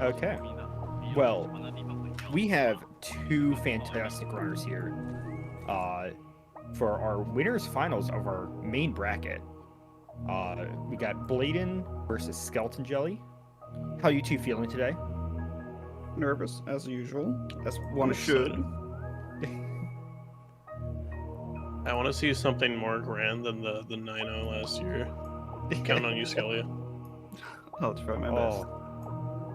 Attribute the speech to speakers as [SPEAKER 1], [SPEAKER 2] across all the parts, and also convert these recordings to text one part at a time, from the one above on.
[SPEAKER 1] Okay. Well, we have two fantastic runners here. For our winners finals of our main bracket. We got Blaidan versus Skeleton Jelly. How you two feeling today?
[SPEAKER 2] Nervous, as usual, as one should.
[SPEAKER 3] I want to see something more grand than the 9-0 last year. Count on you, Skelly.
[SPEAKER 2] I'll try my best.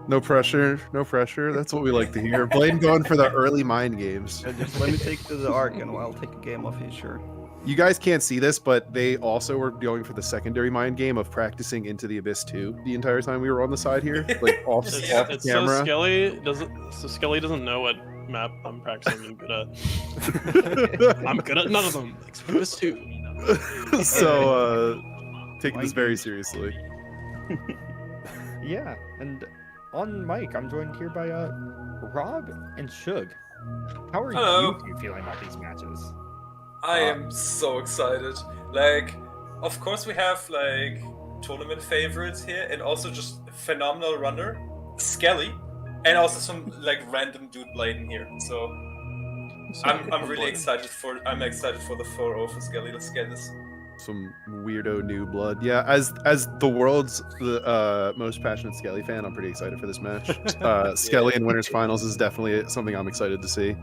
[SPEAKER 4] No pressure, no pressure. That's what we like to hear. Blaidan going for the early mind games.
[SPEAKER 2] Just let me take to the arc and I'll take a game off you, sure.
[SPEAKER 4] You guys can't see this, but they also were going for the secondary mind game of practicing Into the Abyss 2 the entire time we were on the side here, like off
[SPEAKER 3] It's
[SPEAKER 4] camera.
[SPEAKER 3] so Skelly doesn't know what map I'm practicing and good at. I'm good at none of them, except for this too.
[SPEAKER 4] So take this very seriously.
[SPEAKER 1] Yeah, and on mic, I'm joined here by Rob and Shug. How are
[SPEAKER 5] Hello.
[SPEAKER 1] you two feeling about these matches?
[SPEAKER 5] I am so excited. Like, of course we have like tournament favorites here, and also just a phenomenal runner, Skelly, and also some like random dude Blaidan here. So I'm really excited for the 4-0 for Skelly. Let's get this.
[SPEAKER 4] Some weirdo new blood. Yeah, as the world's most passionate Skelly fan, I'm pretty excited for this match. Skelly in winners finals is definitely something I'm excited to see.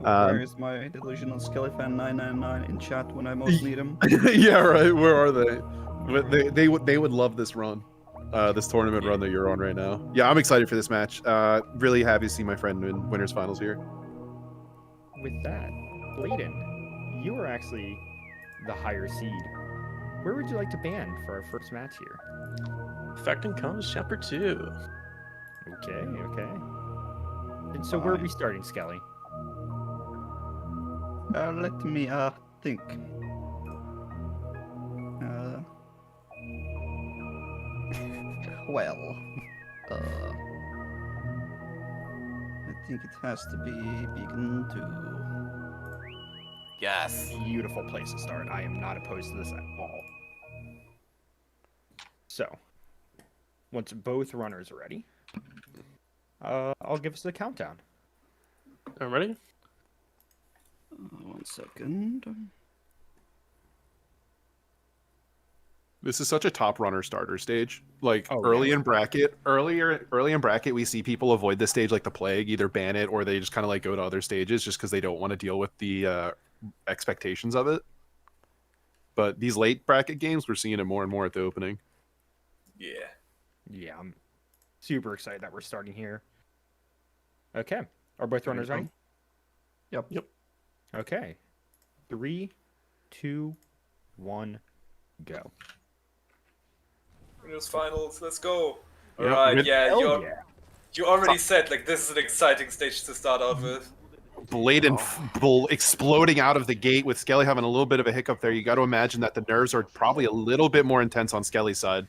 [SPEAKER 2] Where is my delusional Skelly fan 999 in chat when I most need him?
[SPEAKER 4] Yeah, right. Where are they? But they would love this run, this tournament run that you're on right now. Yeah, I'm excited for this match. Really happy to see my friend in winners finals here.
[SPEAKER 1] With that, Blaidan, you are actually the higher seed. Where would you like to ban for our first match here?
[SPEAKER 3] Affecting Comes Chapter 2.
[SPEAKER 1] Okay. And so where are we starting, Skelly?
[SPEAKER 2] Let me think. Well, I think it has to be Beacon 2.
[SPEAKER 6] Yes.
[SPEAKER 1] Beautiful place to start. I am not opposed to this at all. So, once both runners are ready, I'll give us the countdown.
[SPEAKER 3] All right, ready?
[SPEAKER 2] 1 second.
[SPEAKER 4] This is such a top runner starter stage. Like
[SPEAKER 1] early
[SPEAKER 4] in bracket, we see people avoid this stage like the plague, either ban it or they just kind of like go to other stages just because they don't want to deal with the expectations of it. But these late bracket games, we're seeing it more and more at the opening.
[SPEAKER 5] Yeah,
[SPEAKER 1] I'm super excited that we're starting here. Okay, are both runners ready?
[SPEAKER 2] Yep.
[SPEAKER 1] Okay, 3, 2, 1, go.
[SPEAKER 5] winners finals. Let's go.
[SPEAKER 4] Yeah,
[SPEAKER 5] Alright,
[SPEAKER 1] Hell
[SPEAKER 5] you already said like this is an exciting stage to start out with.
[SPEAKER 4] Blaidan exploding out of the gate with Skelly having a little bit of a hiccup there. You got to imagine that the nerves are probably a little bit more intense on Skelly's side.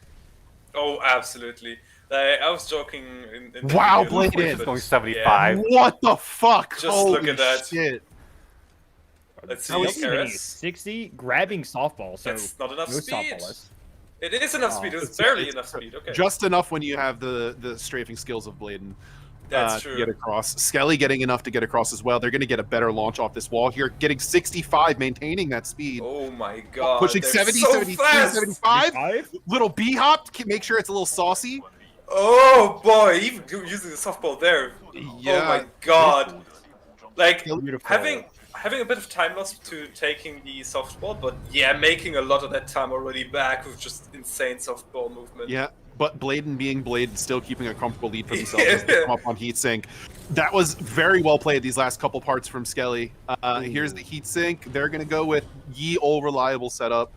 [SPEAKER 5] Oh, absolutely. Like, I was joking. In
[SPEAKER 4] Wow,
[SPEAKER 5] the video,
[SPEAKER 4] Blaidan.
[SPEAKER 5] but
[SPEAKER 6] Going 75.
[SPEAKER 4] What the fuck?
[SPEAKER 5] Just
[SPEAKER 4] Holy
[SPEAKER 5] look at that.
[SPEAKER 4] shit.
[SPEAKER 5] Let's
[SPEAKER 1] How
[SPEAKER 5] see,
[SPEAKER 1] is it?
[SPEAKER 5] Karis.
[SPEAKER 1] 60, grabbing softball, so
[SPEAKER 5] That's not enough
[SPEAKER 1] no
[SPEAKER 5] speed.
[SPEAKER 1] softballers.
[SPEAKER 5] It is enough speed. It's
[SPEAKER 4] It's-
[SPEAKER 5] barely
[SPEAKER 4] it's
[SPEAKER 5] enough speed. Okay.
[SPEAKER 4] Just enough when you have the strafing skills of Blaidan.
[SPEAKER 5] That's
[SPEAKER 4] To
[SPEAKER 5] true.
[SPEAKER 4] get across. Skelly getting enough to get across as well. They're going to get a better launch off this wall here. Getting 65, maintaining that speed.
[SPEAKER 5] Oh my god.
[SPEAKER 4] Pushing
[SPEAKER 5] they're
[SPEAKER 4] 70,
[SPEAKER 5] so
[SPEAKER 4] 73,
[SPEAKER 5] fast.
[SPEAKER 4] 75.
[SPEAKER 1] 5?
[SPEAKER 4] Little B-hop. Make sure it's a little saucy.
[SPEAKER 5] Oh boy, even using the softball there.
[SPEAKER 4] Yeah.
[SPEAKER 5] Oh my god. Like
[SPEAKER 1] Beautiful.
[SPEAKER 5] having a bit of time loss to taking the softball, but yeah, making a lot of that time already back with just insane softball movement.
[SPEAKER 4] Yeah, but Blaidan being Blaidan, still keeping a comfortable lead for themselves as they come up on heat sink. That was very well played, these last couple parts from Skelly. Here's the heat sink. They're going to go with ye old reliable setup.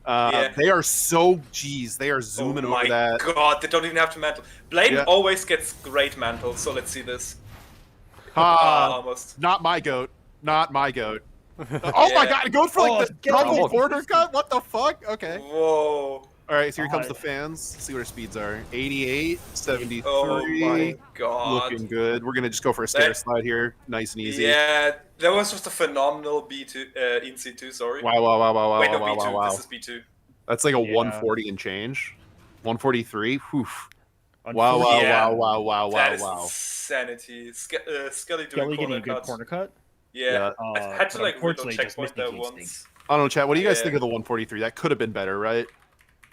[SPEAKER 5] Yeah.
[SPEAKER 4] They are so G's. They are zooming
[SPEAKER 5] oh
[SPEAKER 4] over that.
[SPEAKER 5] my god, they don't even have to mantle. Blaidan
[SPEAKER 4] Yeah.
[SPEAKER 5] always gets great mantles, so let's see this.
[SPEAKER 4] Almost. Not my goat. Not my goat. Oh my god, going for like the double border cut? What the fuck? Okay.
[SPEAKER 5] Whoa.
[SPEAKER 4] All right, so here comes the fans. Let's see what our speeds are. 88, 73.
[SPEAKER 5] Oh my god.
[SPEAKER 4] Looking good. We're going to just go for a stair slide here. Nice and easy.
[SPEAKER 5] Yeah, that was just a phenomenal B2, in C2, sorry.
[SPEAKER 4] Wow, wow, wow, wow, wow,
[SPEAKER 5] Wait, no,
[SPEAKER 4] wow,
[SPEAKER 5] B2,
[SPEAKER 4] wow,
[SPEAKER 5] this is B2.
[SPEAKER 4] That's like a 140 and change. 143. Whew. Wow, wow,
[SPEAKER 5] Yeah.
[SPEAKER 4] wow, wow, wow,
[SPEAKER 5] That
[SPEAKER 4] wow,
[SPEAKER 5] is
[SPEAKER 4] wow.
[SPEAKER 5] insanity. Skelly doing
[SPEAKER 1] Skelly getting
[SPEAKER 5] corner
[SPEAKER 1] a good
[SPEAKER 5] cut.
[SPEAKER 1] corner cut.
[SPEAKER 5] Yeah, I had to
[SPEAKER 1] But
[SPEAKER 5] like reload
[SPEAKER 1] unfortunately, just
[SPEAKER 5] checkpoint
[SPEAKER 1] missing
[SPEAKER 5] there
[SPEAKER 1] heat sink.
[SPEAKER 5] once.
[SPEAKER 4] I don't know, chat. What do you guys
[SPEAKER 5] Yeah.
[SPEAKER 4] think of the 143? That could have been better, right?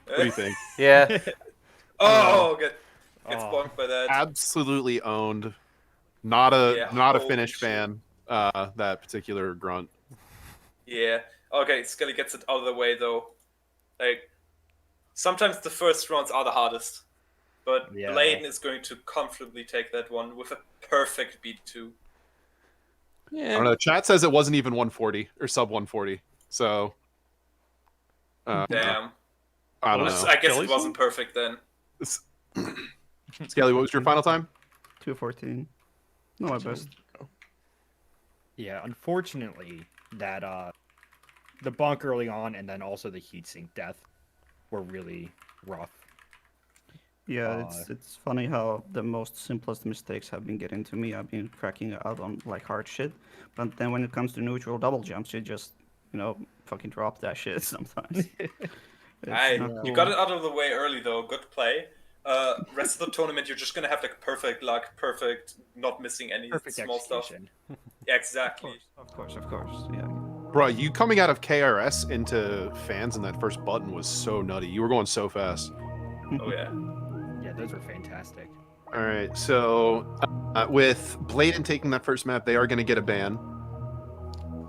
[SPEAKER 4] What do you think?
[SPEAKER 6] Yeah.
[SPEAKER 5] Oh, gets
[SPEAKER 1] Oh.
[SPEAKER 5] bonked by that.
[SPEAKER 4] Absolutely owned. Not a
[SPEAKER 5] Yeah,
[SPEAKER 4] not a
[SPEAKER 5] holy
[SPEAKER 4] Finnish
[SPEAKER 5] shit.
[SPEAKER 4] fan. That particular grunt.
[SPEAKER 5] Yeah. Okay, Skelly gets it out of the way though. Like, sometimes the first rounds are the hardest, but
[SPEAKER 1] Yeah.
[SPEAKER 5] Blaidan is going to comfortably take that one with a perfect beat too.
[SPEAKER 4] I
[SPEAKER 3] Yeah.
[SPEAKER 4] don't know. Chat says it wasn't even 140 or sub 140. So
[SPEAKER 5] Damn.
[SPEAKER 4] I don't
[SPEAKER 5] I
[SPEAKER 4] know.
[SPEAKER 5] guess
[SPEAKER 3] Skelly
[SPEAKER 5] it wasn't perfect then.
[SPEAKER 4] Skelly, what was your final time?
[SPEAKER 2] 214. Not my best.
[SPEAKER 1] Yeah, unfortunately, that the bonk early on and then also the heatsink death were really rough.
[SPEAKER 2] Yeah, it's funny how the most simplest mistakes have been getting to me. I've been cracking out on like hard shit, but then when it comes to neutral double jumps, you just fucking drop that shit sometimes.
[SPEAKER 5] Aye,
[SPEAKER 2] not
[SPEAKER 5] you
[SPEAKER 2] cool.
[SPEAKER 5] got it out of the way early though. Good play. Rest of the tournament, you're just gonna have like perfect luck, perfect, not missing any
[SPEAKER 1] Perfect
[SPEAKER 5] small stuff.
[SPEAKER 1] execution.
[SPEAKER 5] Yeah, exactly.
[SPEAKER 2] Of course, yeah.
[SPEAKER 4] Bro, you coming out of KRS into fans in that first button was so nutty. You were going so fast.
[SPEAKER 5] Oh yeah.
[SPEAKER 1] Yeah, those are fantastic.
[SPEAKER 4] All right, so with Blaidan taking that first map, they are going to get a ban.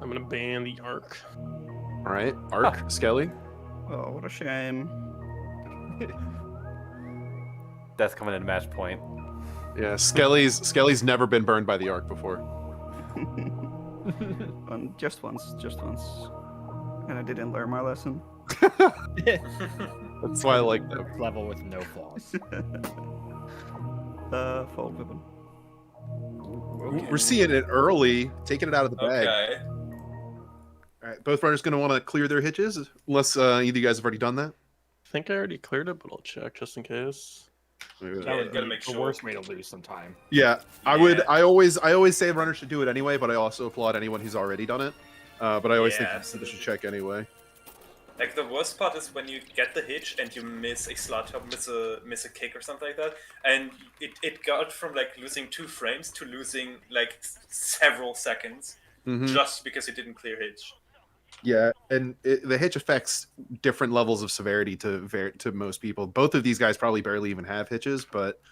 [SPEAKER 3] I'm gonna ban the arc.
[SPEAKER 4] All right, Arc, Skelly.
[SPEAKER 2] Oh, what a shame.
[SPEAKER 6] That's coming in match point.
[SPEAKER 4] Yeah, Skelly's never been burned by the Arc before.
[SPEAKER 2] Just once, and I didn't learn my lesson.
[SPEAKER 4] That's why I like them.
[SPEAKER 1] Level with no flaws.
[SPEAKER 2] Fold weapon.
[SPEAKER 4] We're seeing it early, taking it out of the bag.
[SPEAKER 5] Okay.
[SPEAKER 4] All right, both runners going to want to clear their hitches, unless either of you guys have already done that.
[SPEAKER 3] I think I already cleared it, but I'll check just in case.
[SPEAKER 4] Maybe
[SPEAKER 1] That
[SPEAKER 5] Yeah,
[SPEAKER 1] would
[SPEAKER 5] you gotta
[SPEAKER 1] be
[SPEAKER 5] make
[SPEAKER 1] the
[SPEAKER 5] sure.
[SPEAKER 1] worst way to lose some time.
[SPEAKER 4] Yeah, I
[SPEAKER 5] Yeah.
[SPEAKER 4] would. I always say runners should do it anyway, but I also applaud anyone who's already done it. But I always
[SPEAKER 5] Yeah,
[SPEAKER 4] think they should check anyway.
[SPEAKER 5] Like the worst part is when you get the hitch and you miss a slot hop, miss a kick or something like that, and it got from like losing 2 frames to losing like several seconds just because it didn't clear hitch.
[SPEAKER 4] Yeah, and the hitch affects different levels of severity to most people. Both of these guys probably barely even have hitches, but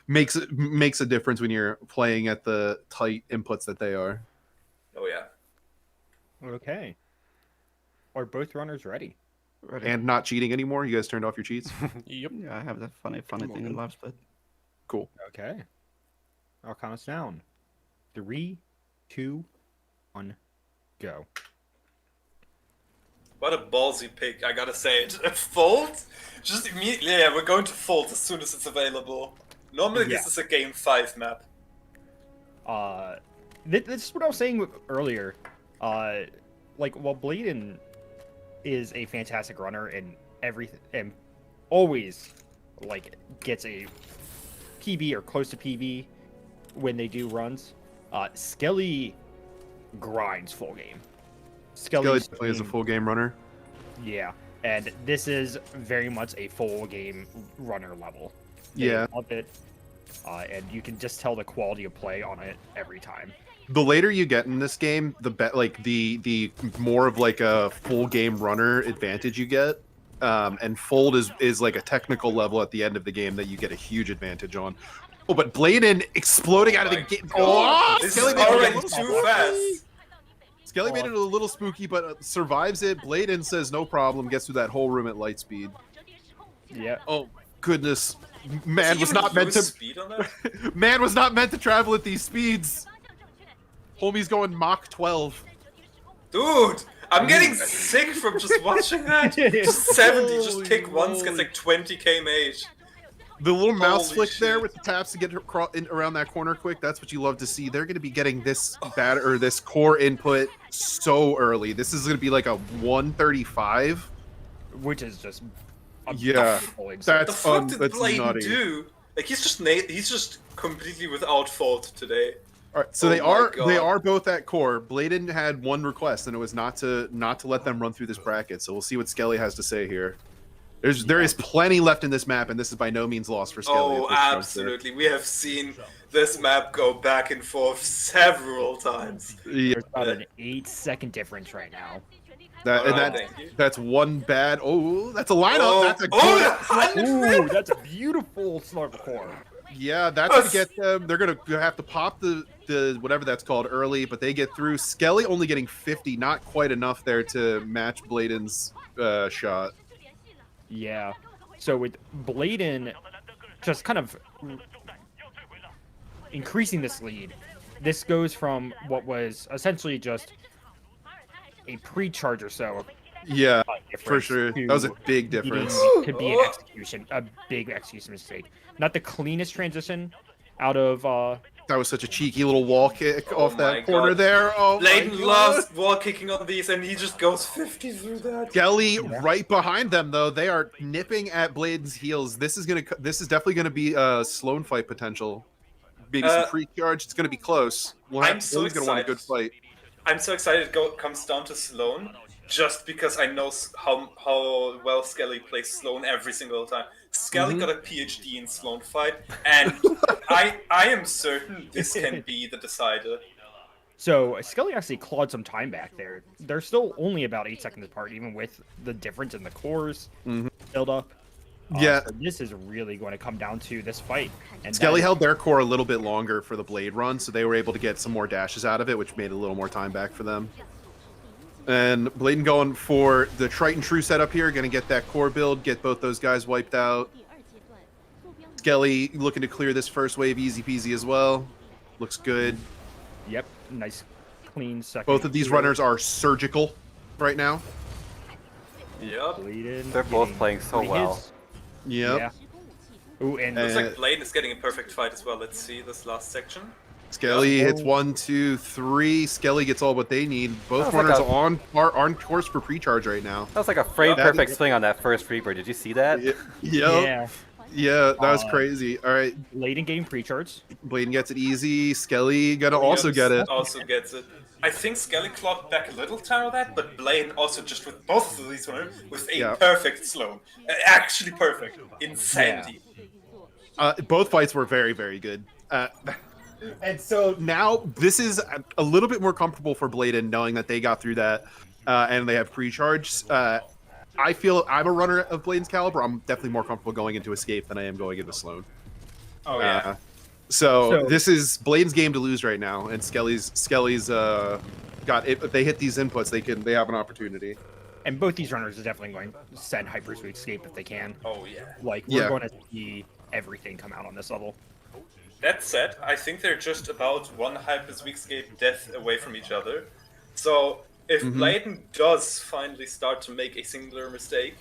[SPEAKER 4] makes a difference when you're playing at the tight inputs that they are.
[SPEAKER 5] Oh yeah.
[SPEAKER 1] Okay. Are both runners ready?
[SPEAKER 2] Ready?
[SPEAKER 4] And not cheating anymore. You guys turned off your cheats.
[SPEAKER 3] Yep.
[SPEAKER 2] Yeah, I have that funny thing in live split.
[SPEAKER 4] Cool.
[SPEAKER 1] Okay. I'll count us down. 3, 2, 1, go.
[SPEAKER 5] What a ballsy pick, I gotta say it. Fold? Just immediately, yeah, we're going to fold as soon as it's available. Normally
[SPEAKER 1] Yeah.
[SPEAKER 5] this is a game 5 map.
[SPEAKER 1] This is what I was saying earlier. Like, while Blaidan is a fantastic runner and everything, and always like gets a PB or close to PB when they do runs, Skelly grinds full game.
[SPEAKER 4] Skelly
[SPEAKER 1] Skelly's
[SPEAKER 4] plays a full game runner.
[SPEAKER 1] Yeah, and this is very much a full game runner level. They
[SPEAKER 4] Yeah.
[SPEAKER 1] love it, and you can just tell the quality of play on it every time.
[SPEAKER 4] The later you get in this game, the more of like a full game runner advantage you get. And fold is like a technical level at the end of the game that you get a huge advantage on. Oh, but Blaidan exploding out of the
[SPEAKER 5] My
[SPEAKER 4] game.
[SPEAKER 5] God,
[SPEAKER 4] Oh,
[SPEAKER 5] this
[SPEAKER 4] Skelly
[SPEAKER 5] is
[SPEAKER 4] made it a
[SPEAKER 5] already
[SPEAKER 4] little
[SPEAKER 5] too
[SPEAKER 4] spooky.
[SPEAKER 5] fast.
[SPEAKER 4] Skelly made it a little spooky, but survives it. Blaidan says no problem, gets through that whole room at light speed.
[SPEAKER 1] Yeah.
[SPEAKER 4] Oh my goodness,
[SPEAKER 5] Does
[SPEAKER 4] man
[SPEAKER 5] he
[SPEAKER 4] was
[SPEAKER 5] even
[SPEAKER 4] not meant
[SPEAKER 5] lose
[SPEAKER 4] to.
[SPEAKER 5] speed on that?
[SPEAKER 4] Man was not meant to travel at these speeds. Homie's going Mach 12.
[SPEAKER 5] Dude, I'm getting sick from just watching that. Just 70, just
[SPEAKER 4] Holy
[SPEAKER 5] kick once, gets
[SPEAKER 4] moly.
[SPEAKER 5] like 20 kmh.
[SPEAKER 4] The little mouse
[SPEAKER 5] Holy
[SPEAKER 4] flick there
[SPEAKER 5] shit.
[SPEAKER 4] with the taps to get around that corner quick. That's what you love to see. They're going to be getting this this core input so early. This is going to be like a 135.
[SPEAKER 1] Which is just
[SPEAKER 4] Yeah,
[SPEAKER 1] beautiful example.
[SPEAKER 5] The
[SPEAKER 4] that's
[SPEAKER 5] fuck
[SPEAKER 4] fun.
[SPEAKER 5] did
[SPEAKER 4] That's
[SPEAKER 5] Blaidan
[SPEAKER 4] nutty.
[SPEAKER 5] do? Like he's just completely without fault today.
[SPEAKER 4] All right, so
[SPEAKER 5] Oh
[SPEAKER 4] they
[SPEAKER 5] my God.
[SPEAKER 4] are both at core. Blaidan had one request, and it was not to let them run through this bracket. So we'll see what Skelly has to say here. There is plenty left in this map, and this is by no means lost for Skelly.
[SPEAKER 5] Oh, absolutely. We have seen this map go back and forth several times.
[SPEAKER 4] Yeah,
[SPEAKER 1] There's about an 8-second difference right now.
[SPEAKER 4] that's one bad. Oh, that's a lineup.
[SPEAKER 5] Oh,
[SPEAKER 4] That's a good.
[SPEAKER 1] Ooh, that's a beautiful snarl core.
[SPEAKER 4] Yeah, that's gonna get them. They're gonna have to pop the whatever that's called early, but they get through. Skelly only getting 50, not quite enough there to match Blaidan's shot.
[SPEAKER 1] Yeah. So with Blaidan just kind of increasing this lead, this goes from what was essentially just a pre-charge or so.
[SPEAKER 4] Yeah, for
[SPEAKER 1] difference
[SPEAKER 4] sure.
[SPEAKER 1] to
[SPEAKER 4] That was a big difference.
[SPEAKER 1] Could be an execution, a big execution mistake. Not the cleanest transition out of.
[SPEAKER 4] That was such a cheeky little wall kick
[SPEAKER 5] Oh
[SPEAKER 4] off that
[SPEAKER 5] my
[SPEAKER 4] corner
[SPEAKER 5] God.
[SPEAKER 4] there. Oh,
[SPEAKER 5] Blaidan
[SPEAKER 4] my God.
[SPEAKER 5] loves wall kicking on these, and he just goes 50 through that.
[SPEAKER 4] Skelly right behind them though. They are nipping at Blaidan's heels. This is definitely gonna be a Sloan fight potential. Maybe some pre-charge. It's gonna be close.
[SPEAKER 5] I'm so
[SPEAKER 4] Blaidan's gonna want a good
[SPEAKER 5] excited.
[SPEAKER 4] fight.
[SPEAKER 5] I'm so excited it comes down to Sloan, just because I know how well Skelly plays Sloan every single time. Skelly got a PhD in Sloan fight, and I am certain this can be the decider.
[SPEAKER 1] So Skelly actually clawed some time back there. They're still only about 8 seconds apart, even with the difference in the cores build up.
[SPEAKER 4] Yeah.
[SPEAKER 1] So this is really going to come down to this fight. And
[SPEAKER 4] Skelly held their core a little bit longer for the blade run, so they were able to get some more dashes out of it, which made a little more time back for them. And Blaidan going for the Triton True setup here, going to get that core build, get both those guys wiped out. Skelly looking to clear this first wave easy peasy as well. Looks good.
[SPEAKER 1] Yep, nice, clean second.
[SPEAKER 4] Both of these runners are surgical right now.
[SPEAKER 5] Yep.
[SPEAKER 6] They're both playing so well.
[SPEAKER 4] Yep.
[SPEAKER 1] Yeah. Ooh, and
[SPEAKER 5] Looks like Blaidan is getting a perfect fight as well. Let's see this last section.
[SPEAKER 4] Skelly hits 1, 2, 3. Skelly gets all what they need. Both
[SPEAKER 6] That was
[SPEAKER 4] runners
[SPEAKER 6] like
[SPEAKER 4] are on course for pre-charge right now.
[SPEAKER 6] That was like a frame perfect swing on that first Reaper. Did you see that?
[SPEAKER 4] Yeah, that was crazy. All right,
[SPEAKER 1] Blaidan getting pre-charge.
[SPEAKER 4] Blaidan gets it easy. Skelly gonna also get it.
[SPEAKER 5] Also gets it. I think Skelly clawed back a little time of that, but Blaidan also just with both of these runners with a perfect slow. Actually perfect. Insanity.
[SPEAKER 4] Both fights were very, very good. And so now this is a little bit more comfortable for Blaidan knowing that they got through that and they have pre-charge. I feel I'm a runner of Blaidan's caliber. I'm definitely more comfortable going into Escape than I am going into Sloan.
[SPEAKER 5] Oh yeah.
[SPEAKER 4] So this is Blaidan's game to lose right now, and Skelly's got it. If they hit these inputs, they have an opportunity.
[SPEAKER 1] And both these runners are definitely going to send Hypers to Escape if they can.
[SPEAKER 5] Oh yeah.
[SPEAKER 1] Like we're going to see everything come out on this level.
[SPEAKER 5] That said, I think they're just about one Hyper's Weakscape death away from each other. So if Blaidan does finally start to make a singular mistake,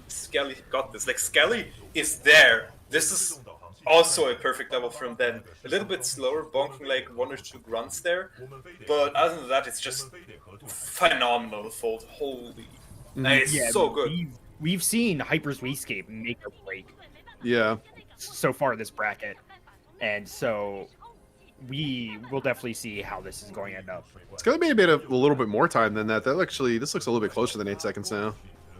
[SPEAKER 5] Skelly got this. Like Skelly is there. This is also a perfect level from them. A little bit slower, bonking like 1 or 2 grunts there. But other than that, it's just phenomenal fold. Holy. It's so good.
[SPEAKER 1] We've seen Hyper's Weakscape make or break.
[SPEAKER 4] Yeah.
[SPEAKER 1] So far this bracket. And so we will definitely see how this is going to end up.
[SPEAKER 4] It's going to be a little bit more time than that. This looks a little bit closer than 8 seconds now.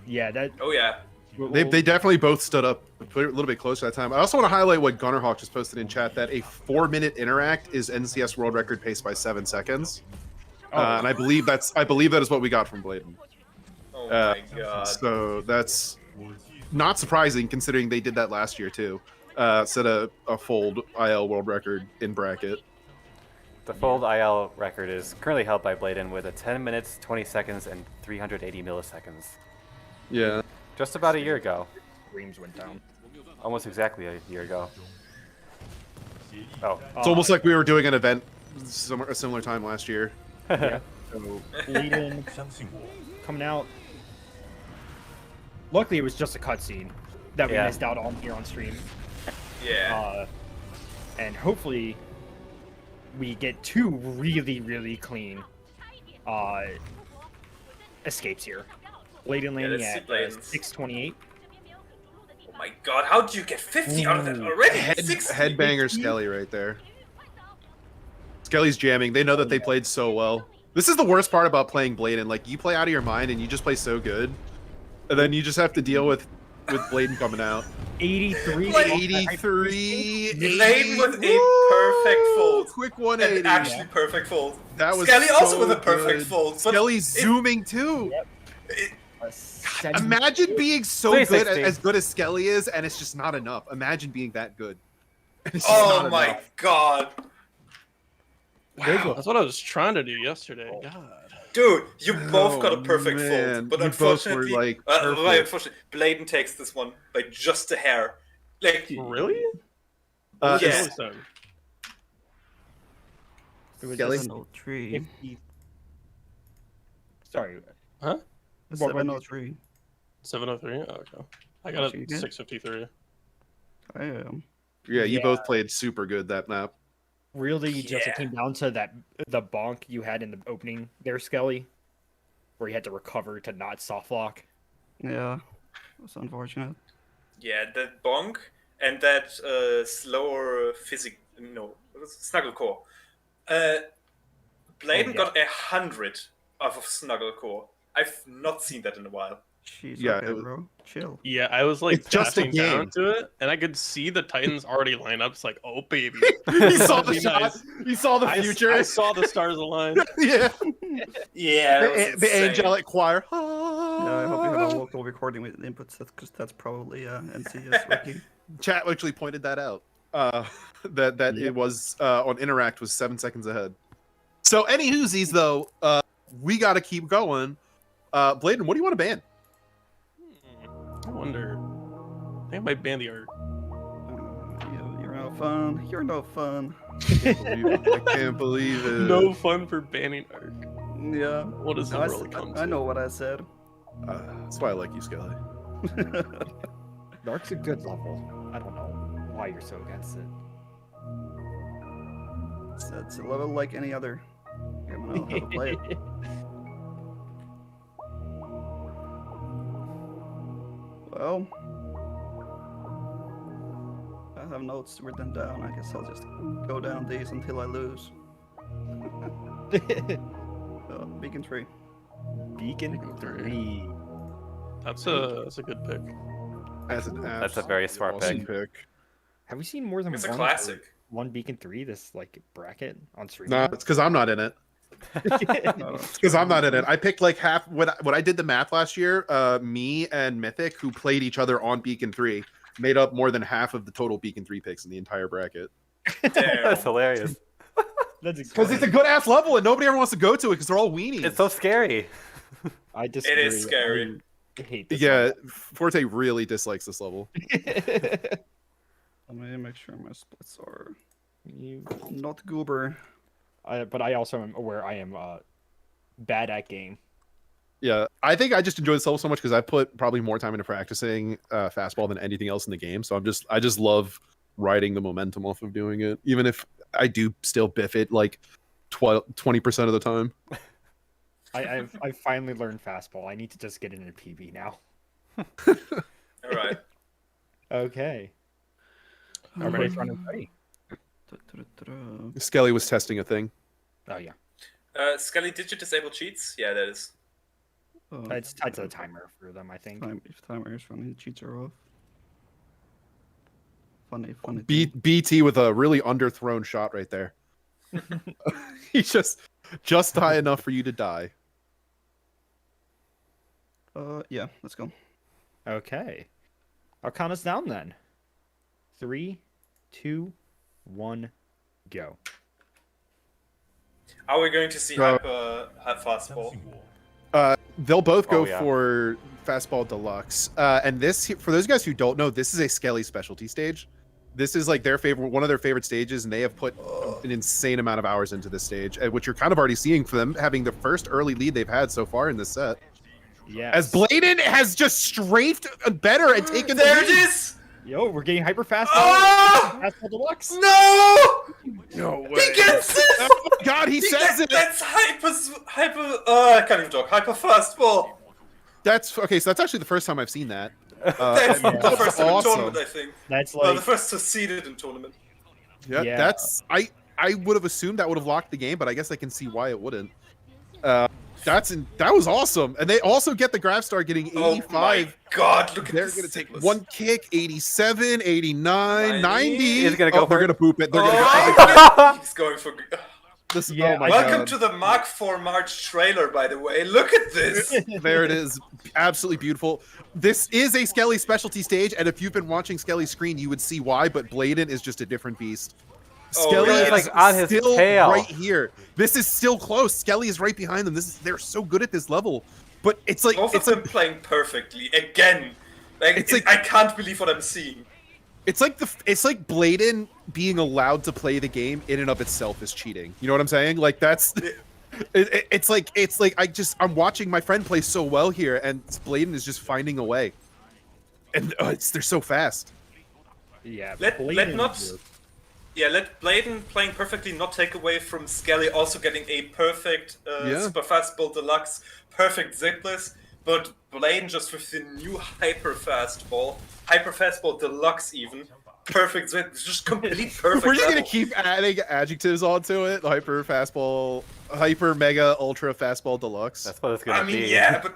[SPEAKER 1] Yeah, that.
[SPEAKER 5] Oh yeah.
[SPEAKER 4] They definitely both stood up a little bit closer that time. I also want to highlight what Gunnerhawk just posted in chat, that a 4-minute interact is NCS world record paced by 7 seconds. And I believe that is what we got from Blaidan.
[SPEAKER 5] Oh my god.
[SPEAKER 4] So that's not surprising considering they did that last year too. Set a fold IL world record in bracket.
[SPEAKER 6] The fold IL record is currently held by Blaidan with a 10 minutes, 20 seconds, and 380 milliseconds.
[SPEAKER 4] Yeah.
[SPEAKER 6] Just about a year ago.
[SPEAKER 1] Dreams went down.
[SPEAKER 6] Almost exactly a year ago. Oh.
[SPEAKER 4] It's almost like we were doing an event a similar time last year.
[SPEAKER 1] Yeah. So Blaidan coming out. Luckily, it was just a cutscene that we missed out on here on stream.
[SPEAKER 5] Yeah.
[SPEAKER 1] And hopefully, we get 2 really, really clean escapes here. Blaidan landing at 628.
[SPEAKER 5] Oh my god, how did you get 50 out of that already?
[SPEAKER 4] Headbanger Skelly right there. Skelly's jamming. They know that they played so well. This is the worst part about playing Blaidan. Like, you play out of your mind and you just play so good. And then you just have to deal with with Blaidan coming out.
[SPEAKER 1] 83.
[SPEAKER 5] Like,
[SPEAKER 4] 83.
[SPEAKER 5] Blaidan with
[SPEAKER 4] Woo!
[SPEAKER 5] a perfect fold.
[SPEAKER 4] Quick
[SPEAKER 5] An
[SPEAKER 4] 180.
[SPEAKER 5] actually perfect fold.
[SPEAKER 4] That was
[SPEAKER 5] Skelly
[SPEAKER 4] so
[SPEAKER 5] also with a perfect
[SPEAKER 4] good.
[SPEAKER 5] fold. But
[SPEAKER 4] Skelly's zooming too. Imagine being so good,
[SPEAKER 6] 360.
[SPEAKER 4] as good as Skelly is, and it's just not enough. Imagine being that good. It's just
[SPEAKER 5] Oh
[SPEAKER 4] not
[SPEAKER 5] my
[SPEAKER 4] enough.
[SPEAKER 5] god.
[SPEAKER 3] That's what I was trying to do yesterday. God.
[SPEAKER 5] Dude, you both got a
[SPEAKER 4] Oh,
[SPEAKER 5] perfect
[SPEAKER 4] man.
[SPEAKER 5] fold, but
[SPEAKER 4] You both were,
[SPEAKER 5] unfortunately,
[SPEAKER 4] like,
[SPEAKER 5] well,
[SPEAKER 4] perfect.
[SPEAKER 5] unfortunately, Blaidan takes this one by just a hair. Like,
[SPEAKER 3] Really?
[SPEAKER 5] yeah.
[SPEAKER 3] Skelly's turn.
[SPEAKER 1] It was
[SPEAKER 4] Skelly?
[SPEAKER 2] 703.
[SPEAKER 1] 50. Sorry.
[SPEAKER 3] Huh?
[SPEAKER 1] What would you-
[SPEAKER 2] 703.
[SPEAKER 3] 703? Oh, okay. I got
[SPEAKER 2] So you
[SPEAKER 3] a
[SPEAKER 2] get-
[SPEAKER 3] 653.
[SPEAKER 2] I am.
[SPEAKER 4] Yeah, you
[SPEAKER 1] Yeah.
[SPEAKER 4] both played super good that map.
[SPEAKER 1] Really, just
[SPEAKER 5] Yeah.
[SPEAKER 1] it came down to the bonk you had in the opening there, Skelly, where you had to recover to not soft lock.
[SPEAKER 2] Yeah. That's unfortunate.
[SPEAKER 5] Yeah, that bonk and that slower snuggle core. Blaidan
[SPEAKER 1] yeah.
[SPEAKER 5] got 100 off of snuggle core. I've not seen that in a while.
[SPEAKER 2] Jeez,
[SPEAKER 4] Yeah,
[SPEAKER 2] okay,
[SPEAKER 4] it was-
[SPEAKER 2] bro. Chill.
[SPEAKER 3] Yeah, I was like
[SPEAKER 4] It's just a
[SPEAKER 3] dashing down
[SPEAKER 4] game.
[SPEAKER 3] to it, and I could see the Titans already line up. It's like, oh baby,
[SPEAKER 4] He saw the
[SPEAKER 3] That'd be
[SPEAKER 4] shot.
[SPEAKER 3] nice.
[SPEAKER 4] He saw the future.
[SPEAKER 3] I saw the stars align.
[SPEAKER 4] Yeah.
[SPEAKER 5] Yeah, that was
[SPEAKER 4] The
[SPEAKER 5] insane.
[SPEAKER 4] angelic choir.
[SPEAKER 2] Yeah, I hope you have a local recording with inputs because that's probably NCS wiki.
[SPEAKER 4] Chat actually pointed that out. That it was on Interact was 7 seconds ahead. So any whoosies though, we got to keep going. Blaidan, what do you want to ban?
[SPEAKER 3] I wonder. I think I might ban the art.
[SPEAKER 2] You're no fun. You're no fun.
[SPEAKER 4] I can't believe it.
[SPEAKER 3] No fun for banning art.
[SPEAKER 2] Yeah.
[SPEAKER 3] What does the
[SPEAKER 2] I,
[SPEAKER 3] world come to?
[SPEAKER 2] I know what I said.
[SPEAKER 4] That's why I like you, Skelly.
[SPEAKER 1] Dark's a good level. I don't know why you're so against it.
[SPEAKER 2] It's a level like any other. I don't know how to play it. Well, I have notes written down. I guess I'll just go down these until I lose. Beacon 3.
[SPEAKER 1] Beacon 3.
[SPEAKER 3] That's a good pick.
[SPEAKER 4] That's
[SPEAKER 6] a very smart
[SPEAKER 4] awesome
[SPEAKER 6] pick.
[SPEAKER 1] Have we seen more than
[SPEAKER 5] It's a
[SPEAKER 1] one
[SPEAKER 5] classic.
[SPEAKER 1] one Beacon 3 this like bracket on stream?
[SPEAKER 4] No, it's because I'm not in it. It's because I'm not in it. I picked like half when I did the math last year. Me and Mythic, who played each other on Beacon 3, made up more than half of the total Beacon 3 picks in the entire bracket.
[SPEAKER 6] That's
[SPEAKER 5] Damn.
[SPEAKER 6] hilarious.
[SPEAKER 1] That's
[SPEAKER 4] Because it's a good ass level and nobody ever wants to go to it because they're all weenies.
[SPEAKER 6] It's so scary.
[SPEAKER 1] I disagree.
[SPEAKER 5] It is scary.
[SPEAKER 1] I hate this.
[SPEAKER 4] Yeah, Forte really dislikes this level.
[SPEAKER 2] Let me make sure my splits are
[SPEAKER 1] You-
[SPEAKER 2] not goober.
[SPEAKER 1] but I also am aware I am bad at game.
[SPEAKER 4] Yeah, I think I just enjoy this level so much because I put probably more time into practicing fastball than anything else in the game. So I just love riding the momentum off of doing it, even if I do still biff it like 20% of the time.
[SPEAKER 1] I've finally learned fastball. I need to just get into PB now.
[SPEAKER 5] All right.
[SPEAKER 1] Okay. I'm ready for ready.
[SPEAKER 4] Skelly was testing a thing.
[SPEAKER 1] Oh yeah.
[SPEAKER 5] Skelly, did you disable cheats? Yeah, that is.
[SPEAKER 2] Oh,
[SPEAKER 1] It's tied to the timer for them, I think.
[SPEAKER 2] if timer is running, cheats are off. Funny.
[SPEAKER 4] BT with a really underthrown shot right there. He's just high enough for you to die.
[SPEAKER 2] Yeah, let's go.
[SPEAKER 1] Okay. I'll count us down then. 3, 2, 1, go.
[SPEAKER 5] Are we going to see hyper fastball?
[SPEAKER 4] They'll both go
[SPEAKER 6] Oh, yeah.
[SPEAKER 4] for fastball deluxe. And this, for those guys who don't know, this is a Skelly specialty stage. This is like one of their favorite stages, and they have put an insane amount of hours into this stage, which you're kind of already seeing for them having the first early lead they've had so far in this set.
[SPEAKER 1] Yeah.
[SPEAKER 4] As Blaidan has just strafed better and taken the
[SPEAKER 5] There it
[SPEAKER 4] lead.
[SPEAKER 5] is!
[SPEAKER 1] Yo, we're getting hyper fastball.
[SPEAKER 5] Oh!
[SPEAKER 1] Fastball deluxe.
[SPEAKER 5] No!
[SPEAKER 4] No way.
[SPEAKER 5] He gets it!
[SPEAKER 4] Oh my god, he says it!
[SPEAKER 5] That's hyper. I can't even talk. Hyper fastball.
[SPEAKER 4] That's okay, so that's actually the first time I've seen that.
[SPEAKER 5] That's the
[SPEAKER 4] That's
[SPEAKER 5] first time in
[SPEAKER 4] awesome.
[SPEAKER 5] tournament, I think.
[SPEAKER 1] That's
[SPEAKER 5] Well,
[SPEAKER 1] like
[SPEAKER 5] the first succeeded in tournament.
[SPEAKER 4] Yeah,
[SPEAKER 1] Yeah.
[SPEAKER 4] that's I would have assumed that would have locked the game, but I guess I can see why it wouldn't. That was awesome, and they also get the grab star getting 85.
[SPEAKER 5] Oh my god, look at
[SPEAKER 4] They're
[SPEAKER 5] this.
[SPEAKER 4] gonna take one kick, 87, 89, 90.
[SPEAKER 6] He's gonna go for
[SPEAKER 4] They're
[SPEAKER 6] it.
[SPEAKER 4] gonna boop it. They're gonna
[SPEAKER 5] Oh, he's going for.
[SPEAKER 4] this.
[SPEAKER 1] Yeah,
[SPEAKER 4] Oh my
[SPEAKER 5] Welcome
[SPEAKER 4] god.
[SPEAKER 5] to the Mach 4 March trailer, by the way. Look at this.
[SPEAKER 4] There it is. Absolutely beautiful. This is a Skelly specialty stage, and if you've been watching Skelly's screen, you would see why, but Blaidan is just a different beast.
[SPEAKER 5] Oh,
[SPEAKER 4] Skelly
[SPEAKER 5] yeah.
[SPEAKER 4] is
[SPEAKER 6] Like, on his
[SPEAKER 4] still
[SPEAKER 6] tail.
[SPEAKER 4] right here. This is still close. Skelly is right behind them. They're so good at this level. But it's like
[SPEAKER 5] Both
[SPEAKER 4] it's
[SPEAKER 5] of them playing perfectly again.
[SPEAKER 4] It's like-
[SPEAKER 5] I can't believe what I'm seeing.
[SPEAKER 4] it's like Blaidan being allowed to play the game in and of itself is cheating. You know what I'm saying? Like that's it's like I'm watching my friend play so well here, and Blaidan is just finding a way. And they're so fast.
[SPEAKER 1] Yeah,
[SPEAKER 5] Let
[SPEAKER 1] Blaidan
[SPEAKER 5] not
[SPEAKER 1] is-
[SPEAKER 5] let Blaidan playing perfectly not take away from Skelly also getting a perfect
[SPEAKER 4] Yeah.
[SPEAKER 5] Super Fastball Deluxe, perfect zipless, but Blaidan just with the new Hyper Fastball Deluxe even, perfect zip, just complete perfect.
[SPEAKER 4] We're just gonna
[SPEAKER 5] level.
[SPEAKER 4] keep adding adjectives onto it. Hyper fastball, hyper mega ultra fastball deluxe.
[SPEAKER 6] That's what it's gonna
[SPEAKER 5] I mean,
[SPEAKER 6] be.
[SPEAKER 5] yeah, but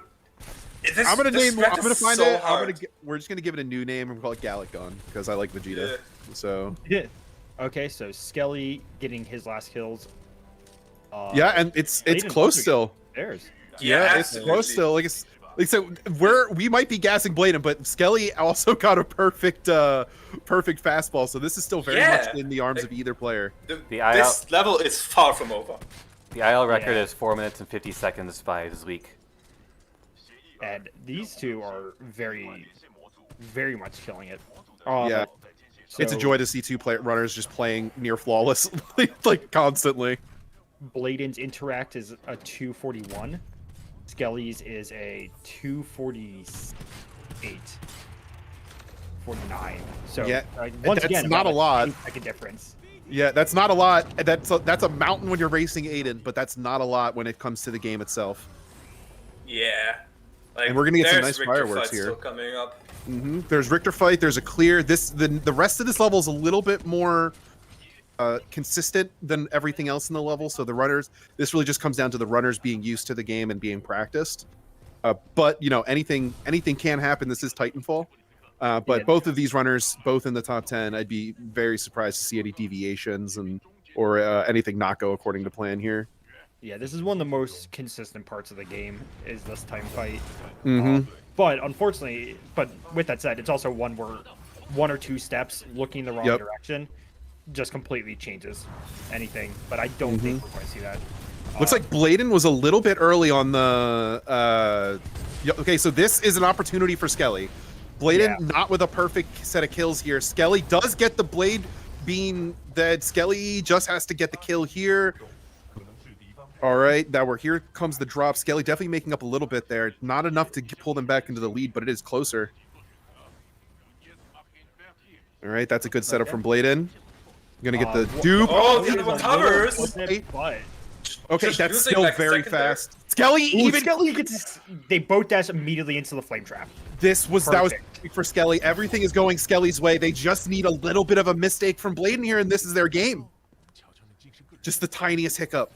[SPEAKER 5] this,
[SPEAKER 4] I'm gonna
[SPEAKER 5] this
[SPEAKER 4] name.
[SPEAKER 5] strat
[SPEAKER 4] I'm gonna
[SPEAKER 5] is
[SPEAKER 4] find
[SPEAKER 5] so
[SPEAKER 4] it.
[SPEAKER 5] hard.
[SPEAKER 4] We're just gonna give it a new name and call it Gallic Gun because I like Vegeta.
[SPEAKER 5] Yeah.
[SPEAKER 4] So
[SPEAKER 1] Yeah. Okay, so Skelly getting his last kills.
[SPEAKER 4] yeah, and it's
[SPEAKER 1] Blaidan
[SPEAKER 4] close
[SPEAKER 1] also
[SPEAKER 4] still.
[SPEAKER 1] Theirs.
[SPEAKER 5] Yeah,
[SPEAKER 4] it's
[SPEAKER 5] absolutely.
[SPEAKER 4] close still. Like so we might be gassing Blaidan, but Skelly also got a perfect fastball. So this is still very
[SPEAKER 5] Yeah.
[SPEAKER 4] much in the arms of either player.
[SPEAKER 6] The IL
[SPEAKER 5] This level is far from over.
[SPEAKER 6] The IL record
[SPEAKER 1] Yeah.
[SPEAKER 6] is 4 minutes and 50 seconds by this week.
[SPEAKER 1] And these two are very, very much killing it.
[SPEAKER 4] Yeah. It's a
[SPEAKER 1] so
[SPEAKER 4] joy to see runners just playing near flawlessly, like constantly.
[SPEAKER 1] Blaidan's interact is a 241. Skelly's is a 248. 49. So
[SPEAKER 4] Yeah,
[SPEAKER 1] once
[SPEAKER 4] that's
[SPEAKER 1] again,
[SPEAKER 4] not
[SPEAKER 1] about
[SPEAKER 4] a lot.
[SPEAKER 1] 8-second difference.
[SPEAKER 4] Yeah, that's not a lot. That's a mountain when you're racing Aiden, but that's not a lot when it comes to the game itself.
[SPEAKER 5] Yeah. Like,
[SPEAKER 4] And we're gonna get some
[SPEAKER 5] there's
[SPEAKER 4] nice
[SPEAKER 5] Richter
[SPEAKER 4] fireworks
[SPEAKER 5] fights
[SPEAKER 4] here.
[SPEAKER 5] still coming up.
[SPEAKER 4] There's Richter fight. There's a clear. The rest of this level is a little bit more consistent than everything else in the level. So the runners, this really just comes down to the runners being used to the game and being practiced. But you know, anything can happen. This is Titanfall. But
[SPEAKER 1] Yeah.
[SPEAKER 4] both of these runners, both in the top 10, I'd be very surprised to see any deviations or anything not go according to plan here.
[SPEAKER 1] Yeah, this is one of the most consistent parts of the game, is this time fight.
[SPEAKER 4] Mm-hmm.
[SPEAKER 1] But unfortunately, with that said, it's also one where one or two steps looking the wrong
[SPEAKER 4] Yep.
[SPEAKER 1] direction just completely changes anything. But I don't think we're going to see that.
[SPEAKER 4] Looks like Blaidan was a little bit early on the. Okay, so this is an opportunity for Skelly. Blaidan
[SPEAKER 1] Yeah.
[SPEAKER 4] not with a perfect set of kills here. Skelly does get the blade being that Skelly just has to get the kill here. All right, now here comes the drop. Skelly definitely making up a little bit there. Not enough to pull them back into the lead, but it is closer. All right, that's a good setup from Blaidan. Gonna get the dupe.
[SPEAKER 5] Oh, the other one covers!
[SPEAKER 1] But
[SPEAKER 4] Okay,
[SPEAKER 5] just
[SPEAKER 4] that's
[SPEAKER 5] losing
[SPEAKER 4] still
[SPEAKER 5] like a
[SPEAKER 4] very
[SPEAKER 5] second there.
[SPEAKER 4] fast. Skelly even
[SPEAKER 1] Skelly gets, they both dash immediately into the flame trap.
[SPEAKER 4] that was
[SPEAKER 1] Perfect.
[SPEAKER 4] perfect for Skelly. Everything is going Skelly's way. They just need a little bit of a mistake from Blaidan here, and this is their game. Just the tiniest hiccup.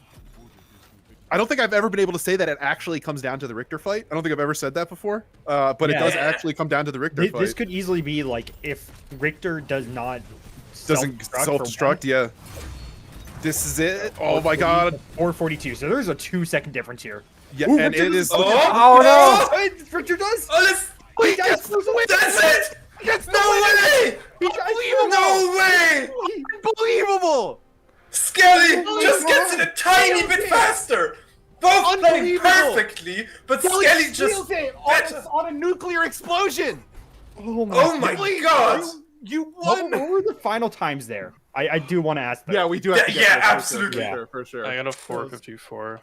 [SPEAKER 4] I don't think I've ever been able to say that it actually comes down to the Richter fight. I don't think I've ever said that before. But it
[SPEAKER 1] Yeah.
[SPEAKER 4] does actually come down to the Richter fight.
[SPEAKER 1] This could easily be like if Richter does not
[SPEAKER 4] Doesn't
[SPEAKER 1] self-destruct for
[SPEAKER 4] self-destruct, yeah. This is it. Oh my god.
[SPEAKER 1] 442. So there's a 2-second difference here.
[SPEAKER 4] Yeah,
[SPEAKER 1] Ooh,
[SPEAKER 4] and
[SPEAKER 1] Richter
[SPEAKER 4] it is.
[SPEAKER 1] does-
[SPEAKER 5] Oh,
[SPEAKER 1] no! Richter does.
[SPEAKER 5] Oh, let's...
[SPEAKER 4] Wait,
[SPEAKER 5] That's it! No way! No way!
[SPEAKER 4] unbelievable!
[SPEAKER 5] Skelly just gets it a tiny bit faster! Both playing
[SPEAKER 4] Unbelievable.
[SPEAKER 5] perfectly, but Skelly just... That's-
[SPEAKER 4] on a nuclear explosion.
[SPEAKER 5] Oh my god!
[SPEAKER 4] You
[SPEAKER 1] What
[SPEAKER 4] won.
[SPEAKER 1] were the final times there? I do want to ask that.
[SPEAKER 4] Yeah, we do have to
[SPEAKER 5] Yeah,
[SPEAKER 4] get
[SPEAKER 5] yeah,
[SPEAKER 4] that for
[SPEAKER 5] absolutely.
[SPEAKER 4] sure, for sure.
[SPEAKER 3] I got a 454.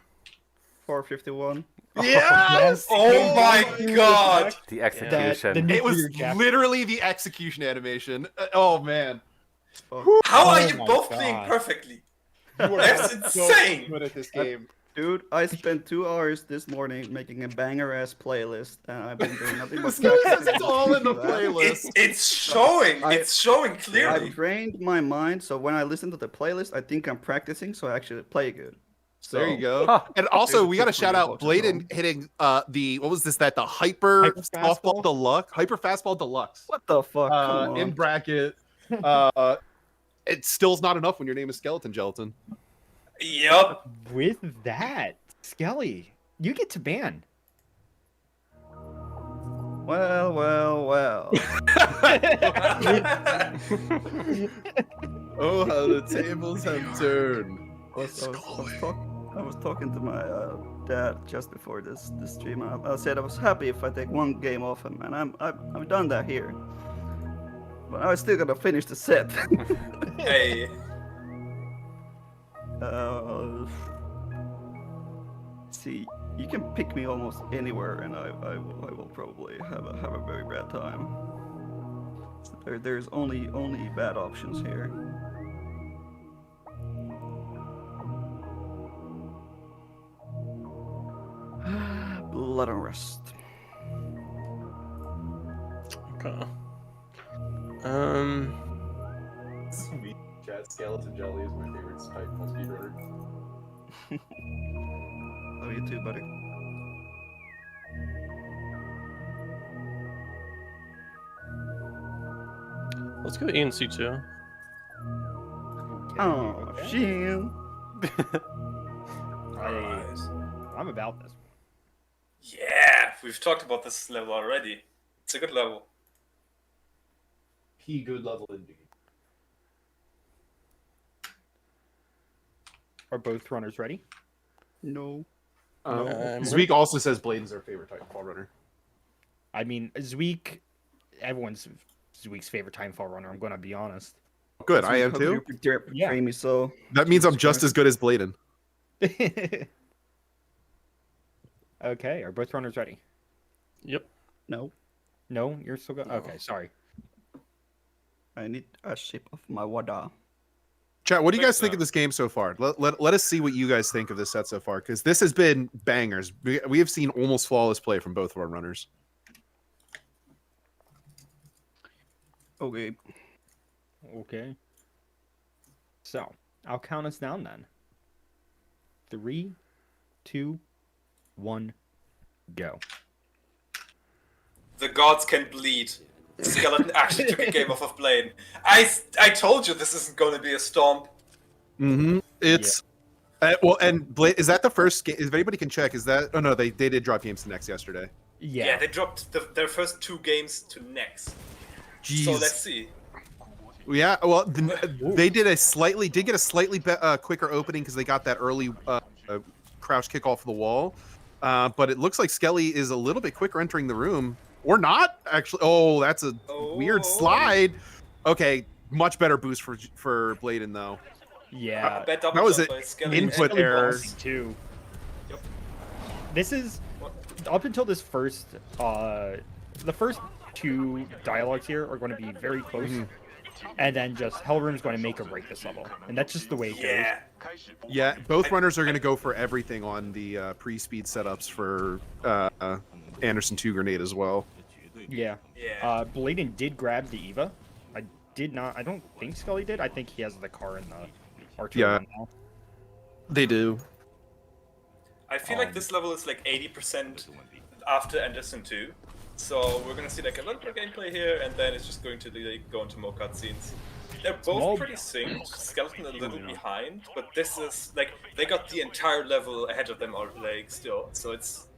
[SPEAKER 2] 451.
[SPEAKER 4] Yes!
[SPEAKER 5] Oh my god!
[SPEAKER 6] The execution.
[SPEAKER 1] the
[SPEAKER 4] It was
[SPEAKER 1] nuclear jab.
[SPEAKER 4] literally the execution animation. Oh man.
[SPEAKER 5] How are
[SPEAKER 1] Oh
[SPEAKER 5] you
[SPEAKER 1] my
[SPEAKER 5] both
[SPEAKER 1] God.
[SPEAKER 5] playing perfectly?
[SPEAKER 4] You are
[SPEAKER 5] That's
[SPEAKER 4] so
[SPEAKER 5] insane!
[SPEAKER 4] good at this game.
[SPEAKER 2] Dude, I spent 2 hours this morning making a banger-ass playlist, and I've been doing nothing but
[SPEAKER 4] It's all in the
[SPEAKER 2] practicing that.
[SPEAKER 4] playlist.
[SPEAKER 5] It's showing! It's showing
[SPEAKER 2] I
[SPEAKER 5] clearly!
[SPEAKER 2] trained my mind, so when I listen to the playlist, I think I'm practicing, so I actually play good. So,
[SPEAKER 4] There you go.
[SPEAKER 6] Huh.
[SPEAKER 4] And also,
[SPEAKER 2] There's a
[SPEAKER 4] we got to
[SPEAKER 2] tip for
[SPEAKER 4] shout
[SPEAKER 2] you
[SPEAKER 4] out
[SPEAKER 2] folks as
[SPEAKER 4] Blaidan hitting the what was this? The hyper
[SPEAKER 1] Hyper
[SPEAKER 4] softball
[SPEAKER 1] fastball?
[SPEAKER 4] deluxe, hyper fastball deluxe.
[SPEAKER 2] what the fuck? Come
[SPEAKER 4] In
[SPEAKER 2] on.
[SPEAKER 4] bracket. It still's not enough when your name is Skeleton Gelatin.
[SPEAKER 5] Yup.
[SPEAKER 1] With that, Skelly, you get to ban.
[SPEAKER 2] Well, well, well.
[SPEAKER 4] Oh, how the tables have turned.
[SPEAKER 2] I was talking to my dad just before this stream. I said I was happy if I take one game off him, and I've done that here. But I still gotta finish the set.
[SPEAKER 5] Hey.
[SPEAKER 2] See, you can pick me almost anywhere, and I will probably have a very bad time. There's only bad options here. Blood and rest.
[SPEAKER 3] Okay.
[SPEAKER 4] Chat Skeleton Jelly is my favorite type of speedrunner.
[SPEAKER 2] Love you too, buddy.
[SPEAKER 3] Let's go E and C2.
[SPEAKER 2] Oh, shit.
[SPEAKER 1] I'm about this.
[SPEAKER 5] Yeah, we've talked about this level already. It's a good level.
[SPEAKER 4] P good level indeed.
[SPEAKER 1] Are both runners ready?
[SPEAKER 2] No.
[SPEAKER 4] Zweek also says Blaidan's their favorite Titanfall runner.
[SPEAKER 1] I mean, Zweek, everyone's Zweek's favorite Timefall runner. I'm gonna be honest.
[SPEAKER 4] Good, I am
[SPEAKER 2] How
[SPEAKER 4] too.
[SPEAKER 2] could you portray me so?
[SPEAKER 4] That means I'm
[SPEAKER 2] Jesus
[SPEAKER 4] just
[SPEAKER 2] Christ.
[SPEAKER 4] as good as Blaidan.
[SPEAKER 1] Okay, are both runners ready?
[SPEAKER 3] Yep.
[SPEAKER 2] No.
[SPEAKER 1] No, you're still going. Okay, sorry.
[SPEAKER 2] I need a sip of my water.
[SPEAKER 4] Chat, what do you guys think of this game so far? Let us see what you guys think of this set so far, because this has been bangers. We have seen almost flawless play from both of our runners.
[SPEAKER 2] Okay.
[SPEAKER 1] Okay. So I'll count us down then. 3, 2, 1, go.
[SPEAKER 5] The gods can bleed. Skeleton actually took a game off of Blaidan. I told you this isn't going to be a stomp.
[SPEAKER 4] Mm-hmm. It's well, and is that the first game? If anybody can check, is that? Oh no, they did drop games to next yesterday.
[SPEAKER 5] Yeah, they dropped their first 2 games to next.
[SPEAKER 4] Jeez.
[SPEAKER 5] So let's see.
[SPEAKER 4] Yeah, well, they did get a slightly quicker opening because they got that early crouch kick off the wall. But it looks like Skelly is a little bit quicker entering the room, or not actually. Oh, that's a weird slide. Okay, much better boost for Blaidan though.
[SPEAKER 1] Yeah.
[SPEAKER 5] Bad double
[SPEAKER 4] That was
[SPEAKER 5] jump
[SPEAKER 4] an
[SPEAKER 5] by Skeleton.
[SPEAKER 4] input
[SPEAKER 1] Skelly
[SPEAKER 4] error.
[SPEAKER 1] bossing too.
[SPEAKER 5] Yep.
[SPEAKER 1] This is up until this first the first 2 dialogues here are going to be very close. And then just Hellroom's going to make or break this level. And that's just the way it
[SPEAKER 5] Yeah.
[SPEAKER 4] Yeah, both runners are going to go for everything on the pre-speed setups for Anderson 2 grenade as well.
[SPEAKER 1] goes. Yeah.
[SPEAKER 5] Yeah.
[SPEAKER 1] Blaidan did grab the Eva. I don't think Scully did. I think he has the car in the R2
[SPEAKER 4] Yeah.
[SPEAKER 1] now.
[SPEAKER 4] They do.
[SPEAKER 5] I feel like this level is like 80% after Anderson 2. So we're gonna see like a little bit of gameplay here, and then it's just going to like, go into more cutscenes. They're both
[SPEAKER 1] Small-
[SPEAKER 5] pretty synced. Skeleton a little behind, but this is like they got the entire level ahead of them, like still. So it's,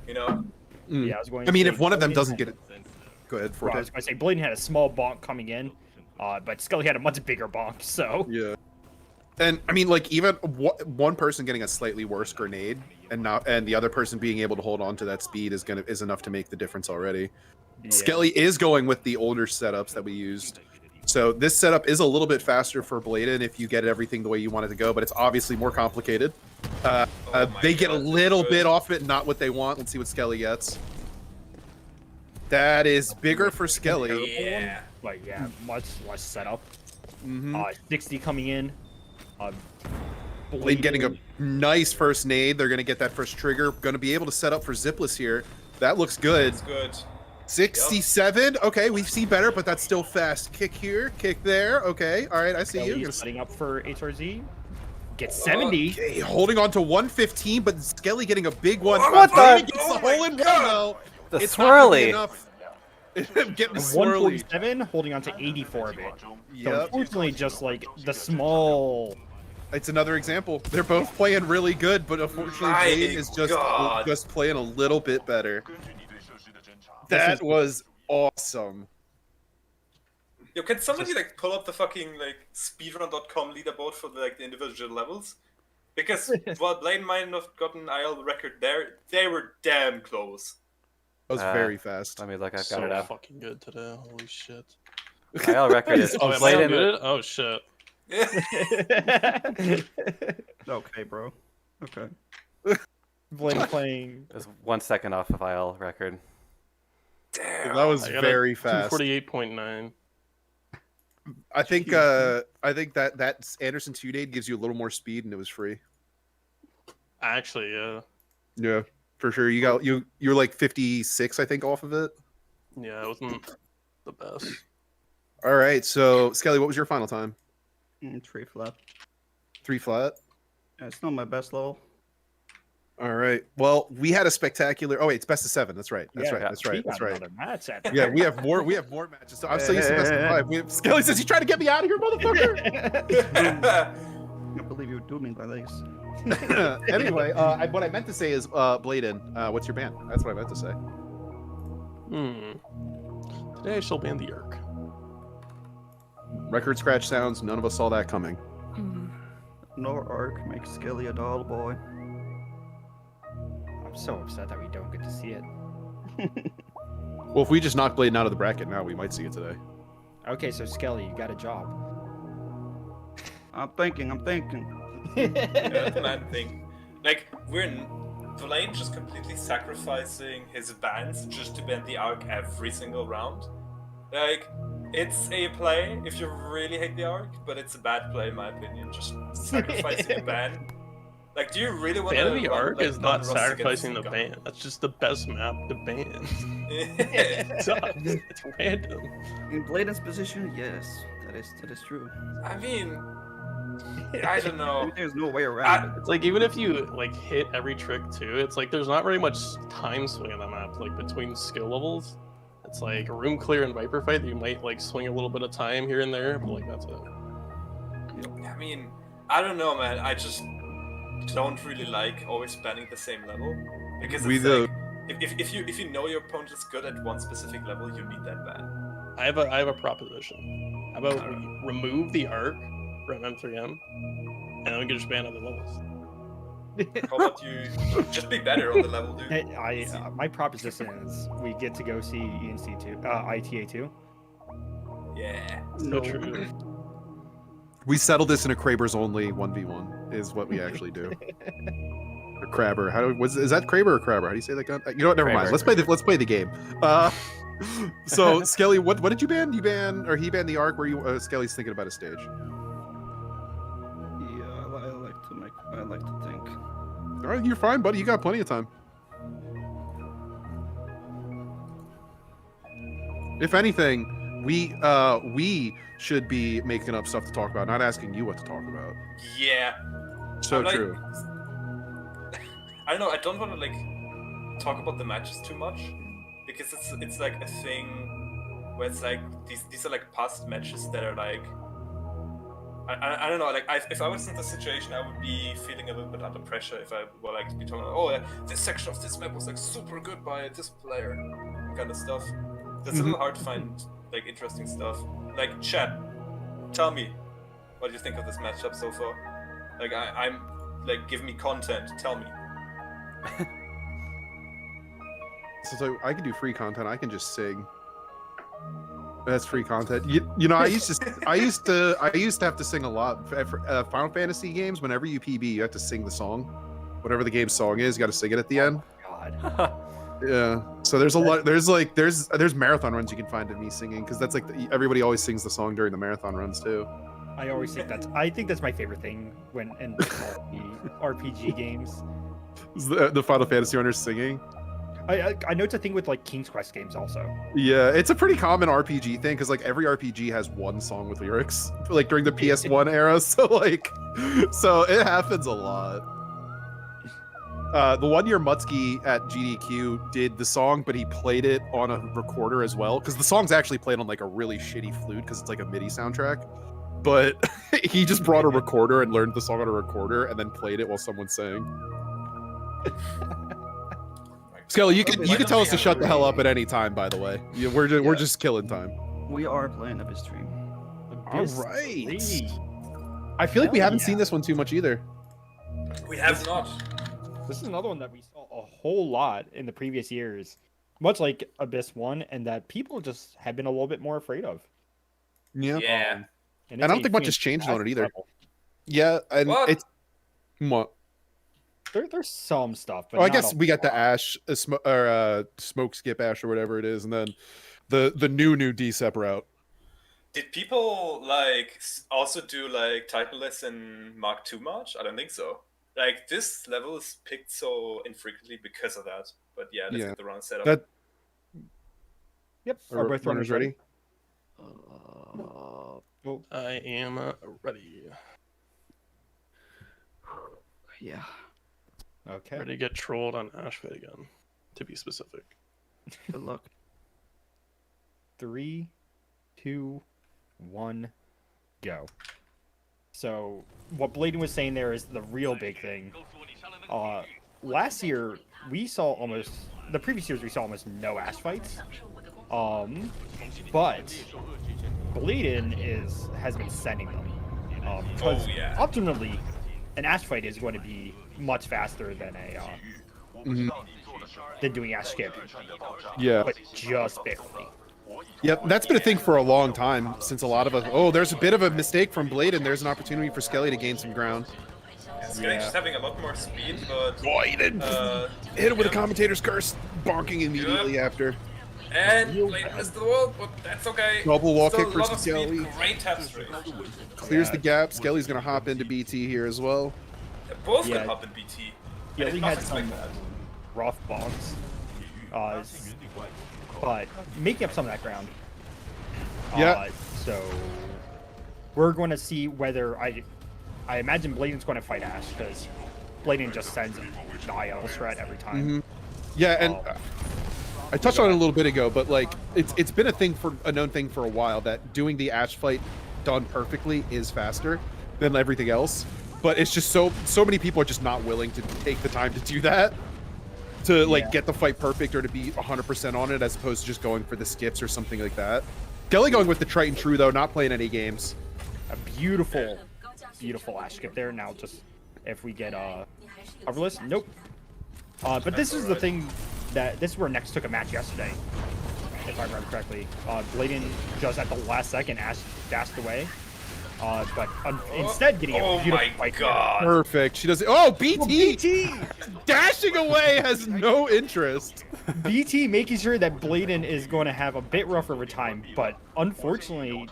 [SPEAKER 5] you know,
[SPEAKER 1] Yeah, I was going
[SPEAKER 4] I mean,
[SPEAKER 1] to
[SPEAKER 4] if
[SPEAKER 1] say
[SPEAKER 4] one of them
[SPEAKER 1] Blaidan
[SPEAKER 4] doesn't
[SPEAKER 1] had-
[SPEAKER 4] get it, go ahead.
[SPEAKER 1] Well, I
[SPEAKER 4] Forte.
[SPEAKER 1] was going to say Blaidan had a small bonk coming in, but Scully had a much bigger bonk, so...
[SPEAKER 4] Yeah. And I mean, like even one person getting a slightly worse grenade, and the other person being able to hold on to that speed is enough to make the difference already.
[SPEAKER 1] Yeah.
[SPEAKER 4] Skelly is going with the older setups that we used, so this setup is a little bit faster for Blaidan if you get everything the way you want it to go, but it's obviously more complicated. They get a
[SPEAKER 5] God,
[SPEAKER 4] little
[SPEAKER 5] good.
[SPEAKER 4] bit off it, not what they want. Let's see what Skelly gets. That is bigger for Skelly.
[SPEAKER 5] yeah.
[SPEAKER 1] Like, yeah, much less setup.
[SPEAKER 4] Mm-hmm.
[SPEAKER 1] 60 coming in.
[SPEAKER 4] Blade getting a nice first nade. They're going to get that first trigger. Going to be able to set up for Zipless here. That looks good.
[SPEAKER 5] It's good.
[SPEAKER 4] 67. Okay, we see better, but that's still fast. Kick here, kick there. Okay, all right, I see you.
[SPEAKER 1] Scully setting up for HRZ. Gets 70.
[SPEAKER 4] Okay, holding on to 115, but Skelly getting a big one.
[SPEAKER 6] What the-
[SPEAKER 4] Blaidan gets
[SPEAKER 5] Oh
[SPEAKER 4] the
[SPEAKER 5] my
[SPEAKER 4] hole in one
[SPEAKER 5] God.
[SPEAKER 4] though.
[SPEAKER 6] The
[SPEAKER 4] It's not gonna be
[SPEAKER 6] swirly.
[SPEAKER 4] enough. Getting the swirly.
[SPEAKER 1] 147, holding on to 84 of it. So
[SPEAKER 4] Yep.
[SPEAKER 1] unfortunately, just like the small.
[SPEAKER 4] It's another example. They're both playing really good, but unfortunately,
[SPEAKER 5] My
[SPEAKER 4] Blaidan is
[SPEAKER 5] God.
[SPEAKER 4] just playing a little bit better. That was awesome.
[SPEAKER 5] Yo, can somebody like pull up the fucking like speedrun.com leaderboard for the individual levels? Because while Blaidan might not have gotten IL record there, they were damn close.
[SPEAKER 4] That was very fast.
[SPEAKER 6] Let me look. I've got
[SPEAKER 3] So
[SPEAKER 6] it up.
[SPEAKER 3] fucking good today. Holy shit.
[SPEAKER 6] IL record is
[SPEAKER 3] Oh, am I
[SPEAKER 6] Blaidan.
[SPEAKER 3] unmuted? Oh shit.
[SPEAKER 2] Okay, bro. Okay.
[SPEAKER 1] Blaidan playing.
[SPEAKER 6] Is 1 second off of IL record.
[SPEAKER 5] Damn.
[SPEAKER 4] That was
[SPEAKER 3] I got
[SPEAKER 4] very
[SPEAKER 3] a
[SPEAKER 4] fast.
[SPEAKER 3] 248.9.
[SPEAKER 4] I think that Anderson 2 gives you a little more speed, and it was free.
[SPEAKER 3] Actually, yeah.
[SPEAKER 4] Yeah, for sure. You're like 56, I think, off of it.
[SPEAKER 3] Yeah, it wasn't the best.
[SPEAKER 4] All right, so Skelly, what was your final time?
[SPEAKER 2] 3 flat.
[SPEAKER 4] 3 flat.
[SPEAKER 2] Yeah, it's not my best level.
[SPEAKER 4] All right. Well, we had a spectacular. Oh wait, it's best of 7. That's right. That's
[SPEAKER 1] Yeah,
[SPEAKER 4] right. That's
[SPEAKER 1] we
[SPEAKER 4] right.
[SPEAKER 1] got
[SPEAKER 4] That's right.
[SPEAKER 1] another match at
[SPEAKER 4] Yeah, we have more. We have more matches. So I'm still used to best of 5. Skelly says he's trying to get me out of here, motherfucker.
[SPEAKER 2] I can't believe you do me like this.
[SPEAKER 4] Anyway, what I meant to say is, Blaidan, what's your ban? That's what I meant to say.
[SPEAKER 3] Today I shall ban the Urk.
[SPEAKER 4] Record scratch sounds. None of us saw that coming.
[SPEAKER 2] No arc makes Skelly a doll boy.
[SPEAKER 1] I'm so upset that we don't get to see it.
[SPEAKER 4] Well, if we just knock Blaidan out of the bracket now, we might see it today.
[SPEAKER 1] Okay, so Skelly, you got a job.
[SPEAKER 2] I'm thinking.
[SPEAKER 5] Yeah, that's a mad thing. Like, Blaidan just completely sacrificing his bans just to ban the arc every single round. Like, it's a play if you really hate the arc, but it's a bad play in my opinion. Just sacrificing a ban. Like, do you really want to?
[SPEAKER 3] Ban the Arc is not
[SPEAKER 5] non-rust
[SPEAKER 3] sacrificing the
[SPEAKER 5] against
[SPEAKER 3] ban. That's just the best map to ban.
[SPEAKER 5] Gun?
[SPEAKER 3] It sucks. It's random.
[SPEAKER 2] In Blaidan's position, yes, that is true.
[SPEAKER 5] I mean, I don't know.
[SPEAKER 2] There's no way around it.
[SPEAKER 3] It's like even if you like hit every trick too, it's like there's not very much time swing on that map. Like between skill levels, it's like room clear and Viper fight. You might like swing a little bit of time here and there, but like that's it.
[SPEAKER 5] I mean, I don't know, man. I just don't really like always banning the same level because it's like, if you know your opponent is good at one specific level, you need that ban.
[SPEAKER 3] I have a proposition. How about we remove the Arc from M3M, and then we can just ban other levels.
[SPEAKER 5] How about you just be better on the level, dude?
[SPEAKER 1] Hey, my proposition is we get to go see ENC2, ITA2.
[SPEAKER 5] Yeah.
[SPEAKER 3] So true.
[SPEAKER 4] We settled this in a Krabers only 1v1 is what we actually do. Or Crabber. Is that Kraber or Crabber? How do you say that gun? You know what? Never mind.
[SPEAKER 6] Kraber.
[SPEAKER 4] Let's play the game. So Skelly, what did you ban? He banned the Arc. Where you Skelly's thinking about a stage.
[SPEAKER 2] Yeah, I like to think.
[SPEAKER 4] All right, you're fine, buddy. You got plenty of time. If anything, we should be making up stuff to talk about, not asking you what to talk about.
[SPEAKER 5] Yeah.
[SPEAKER 4] So
[SPEAKER 5] I'm like-
[SPEAKER 4] true.
[SPEAKER 5] I don't know. I don't want to like talk about the matches too much because it's like a thing where it's like these are like past matches that are like I don't know. Like if I was in this situation, I would be feeling a little bit under pressure if I were like to be talking about, oh, this section of this map was like super good by this player, kind of stuff. It's a little hard to find like interesting stuff. Like chat, tell me, what do you think of this matchup so far? Like I'm like, give me content. Tell me.
[SPEAKER 4] So I can do free content. I can just sing. That's free content. You know, I used to have to sing a lot for Final Fantasy games. Whenever you PB, you have to sing the song, whatever the game's song is. You got to sing it at the end.
[SPEAKER 1] God.
[SPEAKER 4] Yeah. So there's a lot. There's marathon runs you can find of me singing because that's like everybody always sings the song during the marathon runs too.
[SPEAKER 1] I always think that's my favorite thing when in RPG games.
[SPEAKER 4] Is the Final Fantasy runners singing?
[SPEAKER 1] I know it's a thing with like King's Quest games also.
[SPEAKER 4] Yeah, it's a pretty common RPG thing because like every RPG has one song with lyrics, like during the PS1 era. So like, so it happens a lot. The one year Mutsky at GDQ did the song, but he played it on a recorder as well because the song's actually played on like a really shitty flute because it's like a MIDI soundtrack. But he just brought a recorder and learned the song on a recorder and then played it while someone sang. Skelly, you can tell us to shut the hell up at any time. By the way, we're just killing time.
[SPEAKER 2] We are playing Abyss Stream.
[SPEAKER 4] All right. I feel like we haven't seen this one too much either.
[SPEAKER 5] We have not.
[SPEAKER 1] This is another one that we saw a whole lot in the previous years, much like Abyss 1, and that people just have been a little bit more afraid of.
[SPEAKER 4] Yeah.
[SPEAKER 5] Yeah.
[SPEAKER 1] And
[SPEAKER 4] I don't
[SPEAKER 1] it's
[SPEAKER 4] think
[SPEAKER 1] a
[SPEAKER 4] much has changed on it either.
[SPEAKER 1] level.
[SPEAKER 4] Yeah, and
[SPEAKER 5] What?
[SPEAKER 4] it's what?
[SPEAKER 1] There's some stuff, but
[SPEAKER 4] Oh, I
[SPEAKER 1] not
[SPEAKER 4] guess
[SPEAKER 1] a
[SPEAKER 4] we got the
[SPEAKER 1] lot.
[SPEAKER 4] Ash, smoke skip Ash or whatever it is, and then the new Decep route.
[SPEAKER 5] Did people like also do like titleless in Mark II March? I don't think so. Like this level is picked so infrequently because of that. But yeah, let's
[SPEAKER 4] Yeah.
[SPEAKER 5] get the run set up.
[SPEAKER 4] That
[SPEAKER 1] Yep.
[SPEAKER 4] are
[SPEAKER 1] Are both
[SPEAKER 4] runners ready?
[SPEAKER 3] I am ready.
[SPEAKER 2] Yeah.
[SPEAKER 1] Okay.
[SPEAKER 3] Ready to get trolled on Ashfit again, to be specific.
[SPEAKER 2] Good luck.
[SPEAKER 1] 3, 2, 1, go. So what Blaidan was saying there is the real big thing. Last year we saw almost the previous years we saw almost no Ash fights. But Blaidan has been sending them. Because
[SPEAKER 5] Oh, yeah.
[SPEAKER 1] ultimately an Ash fight is going to be much faster than than doing Ash skip,
[SPEAKER 4] Yeah.
[SPEAKER 1] but just barely.
[SPEAKER 4] Yep, that's been a thing for a long time since a lot of us. Oh, there's a bit of a mistake from Blaidan. There's an opportunity for Skelly to gain some ground.
[SPEAKER 5] Skelly just having a lot more speed, but
[SPEAKER 4] Blaidan hit him with a commentator's curse, bonking immediately after.
[SPEAKER 5] and Blaidan missed the wall, but that's okay.
[SPEAKER 4] Double wall
[SPEAKER 5] Still
[SPEAKER 4] kick
[SPEAKER 5] a lot
[SPEAKER 4] for
[SPEAKER 5] of speed,
[SPEAKER 4] Skelly.
[SPEAKER 5] great tapestry.
[SPEAKER 4] Clears the gap. Skelly's gonna hop into BT here as well.
[SPEAKER 5] Both
[SPEAKER 1] Yeah.
[SPEAKER 5] can hop in BT.
[SPEAKER 1] Yeah,
[SPEAKER 5] I did
[SPEAKER 1] we
[SPEAKER 5] not
[SPEAKER 1] had
[SPEAKER 5] expect
[SPEAKER 1] some
[SPEAKER 5] that.
[SPEAKER 1] rough bonks, but making up some of that ground.
[SPEAKER 4] Yeah.
[SPEAKER 1] So we're going to see whether I imagine Blaidan's going to fight Ash because Blaidan just sends the IL threat every time.
[SPEAKER 4] Yeah, and I touched on it a little bit ago, but like it's been a known thing for a while that doing the Ash fight done perfectly is faster than everything else. But it's just so many people are just not willing to take the time to do that, to like get the fight perfect or to be 100% on it, as opposed to just going for the skips or something like that. Skelly going with the Triton True though, not playing any games.
[SPEAKER 1] A beautiful Ash skip there. Now just if we get coverless, nope. But this is the thing this is where Next took a match yesterday, if I remember correctly. Blaidan just at the last second Ash dashed away. But instead getting a beautiful
[SPEAKER 5] my
[SPEAKER 1] fight.
[SPEAKER 5] God.
[SPEAKER 4] Perfect. She does it. Oh, BT! Dashing away has no interest.
[SPEAKER 1] BT making sure that Blaidan is going to have a bit rougher of a time, but unfortunately,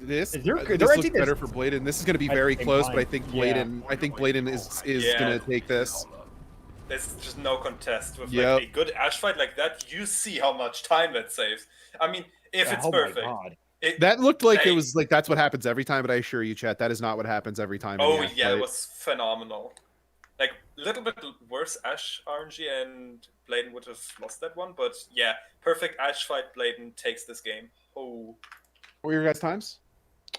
[SPEAKER 4] This
[SPEAKER 1] Is there-
[SPEAKER 4] this
[SPEAKER 1] there
[SPEAKER 4] looks
[SPEAKER 1] actually
[SPEAKER 4] better
[SPEAKER 1] is-
[SPEAKER 4] for Blaidan. This is going to be
[SPEAKER 1] I
[SPEAKER 4] very
[SPEAKER 1] think
[SPEAKER 4] close, but I
[SPEAKER 1] mine-
[SPEAKER 4] think
[SPEAKER 1] yeah.
[SPEAKER 4] Blaidan is
[SPEAKER 5] Yeah.
[SPEAKER 4] going to take this.
[SPEAKER 5] There's just no contest with
[SPEAKER 4] Yep.
[SPEAKER 5] like a good Ash fight like that. You see how much time that saves. I mean, if it's
[SPEAKER 1] oh my
[SPEAKER 5] perfect.
[SPEAKER 1] God.
[SPEAKER 4] That looked like it
[SPEAKER 5] Like-
[SPEAKER 4] was like that's what happens every time, but I assure you, chat, that is not what happens every time. in
[SPEAKER 5] Oh
[SPEAKER 4] the Ash
[SPEAKER 5] yeah,
[SPEAKER 4] fight.
[SPEAKER 5] it was phenomenal. Like a little bit worse Ash RNG, and Blaidan would have lost that one. But yeah, perfect Ash fight. Blaidan takes this game. Oh,
[SPEAKER 4] What were your guys' times?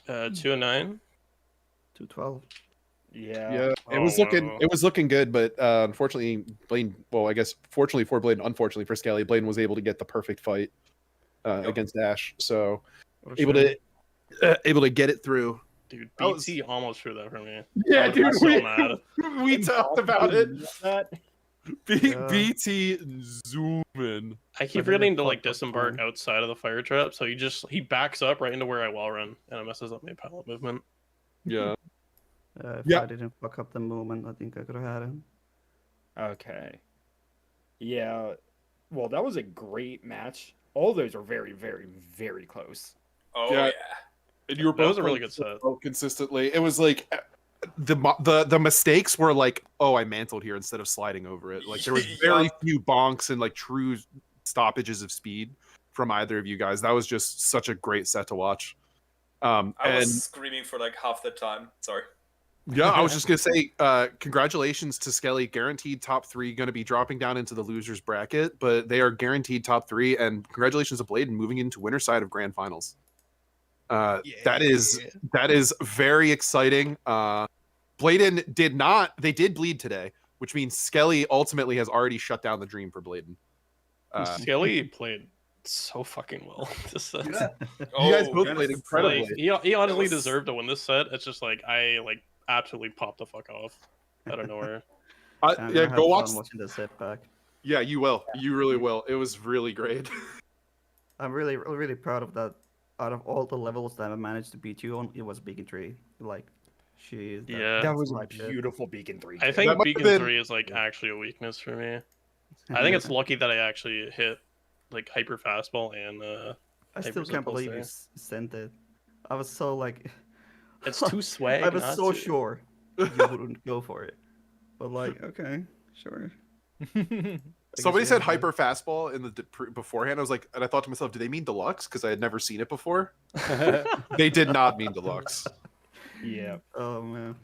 [SPEAKER 3] 2 and 9.
[SPEAKER 2] 212.
[SPEAKER 1] Yeah.
[SPEAKER 4] Yeah, it was
[SPEAKER 3] Oh,
[SPEAKER 4] looking
[SPEAKER 3] wow.
[SPEAKER 4] it was looking good, but unfortunately, Blaidan. Well, I guess fortunately for Blaidan, unfortunately for Skelly, Blaidan was able to get the perfect fight against Ash, so able to get it through.
[SPEAKER 3] Dude,
[SPEAKER 4] That was-
[SPEAKER 3] BT almost threw that for me.
[SPEAKER 4] Yeah,
[SPEAKER 3] I was
[SPEAKER 4] dude,
[SPEAKER 3] so mad.
[SPEAKER 4] we talked about it.
[SPEAKER 1] That-
[SPEAKER 2] Yeah.
[SPEAKER 4] BT zooming.
[SPEAKER 3] I keep
[SPEAKER 2] But then
[SPEAKER 3] forgetting
[SPEAKER 2] it
[SPEAKER 3] to like
[SPEAKER 2] fucked up
[SPEAKER 3] disembark
[SPEAKER 2] fine.
[SPEAKER 3] outside of the fire trap, so he backs up right into where I wall run, and it messes up my pallet movement.
[SPEAKER 4] Yeah.
[SPEAKER 2] If
[SPEAKER 4] Yeah.
[SPEAKER 2] I didn't fuck up the movement, I think I could have had him.
[SPEAKER 1] Okay. Yeah. Well, that was a great match. All those are very, very, very close.
[SPEAKER 5] oh
[SPEAKER 4] Yeah.
[SPEAKER 5] yeah.
[SPEAKER 4] And you were
[SPEAKER 3] That was
[SPEAKER 4] both
[SPEAKER 3] a really
[SPEAKER 4] playing
[SPEAKER 3] good set.
[SPEAKER 4] so consistently. It was like the mistakes were like, oh, I mantled here instead of sliding over it. Like there was very few bonks and like true stoppages of speed from either of you guys. That was just such a great set to watch.
[SPEAKER 5] I was screaming for like half the time. Sorry.
[SPEAKER 4] Yeah, I was just gonna say, congratulations to Skelly. Guaranteed top 3, going to be dropping down into the losers bracket, but they are guaranteed top 3. And congratulations to Blaidan moving into winner side of grand finals. That is very exciting. Blaidan did bleed today, which means Skelly ultimately has already shut down the dream for Blaidan.
[SPEAKER 3] Skelly played so fucking well this set.
[SPEAKER 4] You guys both played incredibly.
[SPEAKER 3] Like, he honestly deserved to win this set. It's just like I absolutely popped the fuck off out of nowhere.
[SPEAKER 4] Yeah, go watch
[SPEAKER 2] watching the set back.
[SPEAKER 4] Yeah, you will. You really will. It was really great.
[SPEAKER 2] I'm really proud of that. Out of all the levels that I managed to beat you on, it was Beacon 3. Like,
[SPEAKER 1] that was a beautiful Beacon 3.
[SPEAKER 3] I think Beacon 3 is like actually a weakness for me. I think it's lucky that I actually hit like hyper fastball and
[SPEAKER 2] I still can't believe you sent it. I was so like,
[SPEAKER 3] it's too swag.
[SPEAKER 2] I was so sure you wouldn't go for it, but like, okay, sure.
[SPEAKER 4] Somebody said hyper fastball in the beforehand. I was like, and I thought to myself, do they mean deluxe? Because I had never seen it before. They did not mean deluxe.
[SPEAKER 1] Yeah.
[SPEAKER 2] Oh man.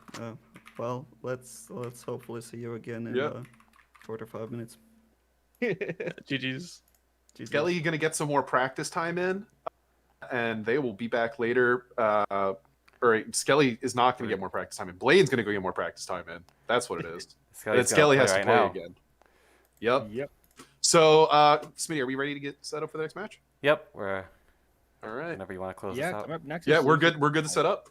[SPEAKER 2] Well, let's hopefully see you again in 45 minutes.
[SPEAKER 3] GG's.
[SPEAKER 4] Skelly gonna get some more practice time in, and they will be back later. Or Skelly is not gonna get more practice time in. Blaidan's gonna go get more practice time in. That's what it is. And Skelly has to play again. Yep. So, Smitty, are we ready to get set up for the next match?
[SPEAKER 6] Yep, we're
[SPEAKER 4] all right.
[SPEAKER 6] Whenever you want to close this out.
[SPEAKER 1] Next
[SPEAKER 4] yeah, we're good. We're good to set up.